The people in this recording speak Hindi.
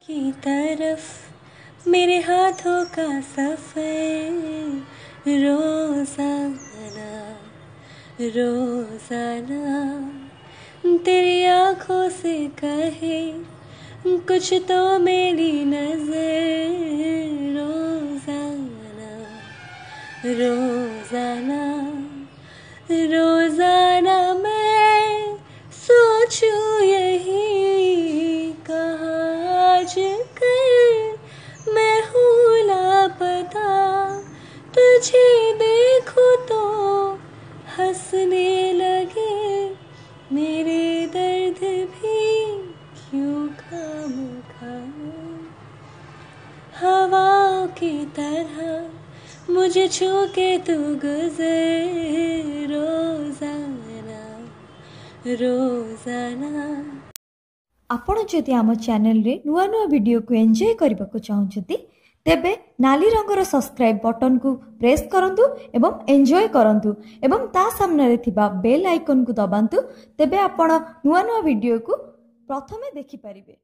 की तरफ मेरे हाथों का सफर रोजाना रोजाना तेरी आँखों से कहे कुछ तो मेरी नजर रोजाना रोजाना रोजाना मैं सोचूं यही कहाँ आजकल मैं हूँ लापता तुझे देखूं तो हंसने लगे मेरे दर्द भी क्यों खामखा हवाओं की तरह मुझे छू के तू गुजर रोजाना रोजाना। आपण जदि आम चैनल रे नुआ नुआ वीडियो को एंजॉय करने को चाहते तेबे नाली रंगर सब्सक्राइब बटन को प्रेस करंतु एवं एंजॉय करंतु एवं ता सामने रे थिबा बेल आइकन को दबांतु तेबे आपण नुआ नुआ वीडियो को प्रथमे देखि परिबे।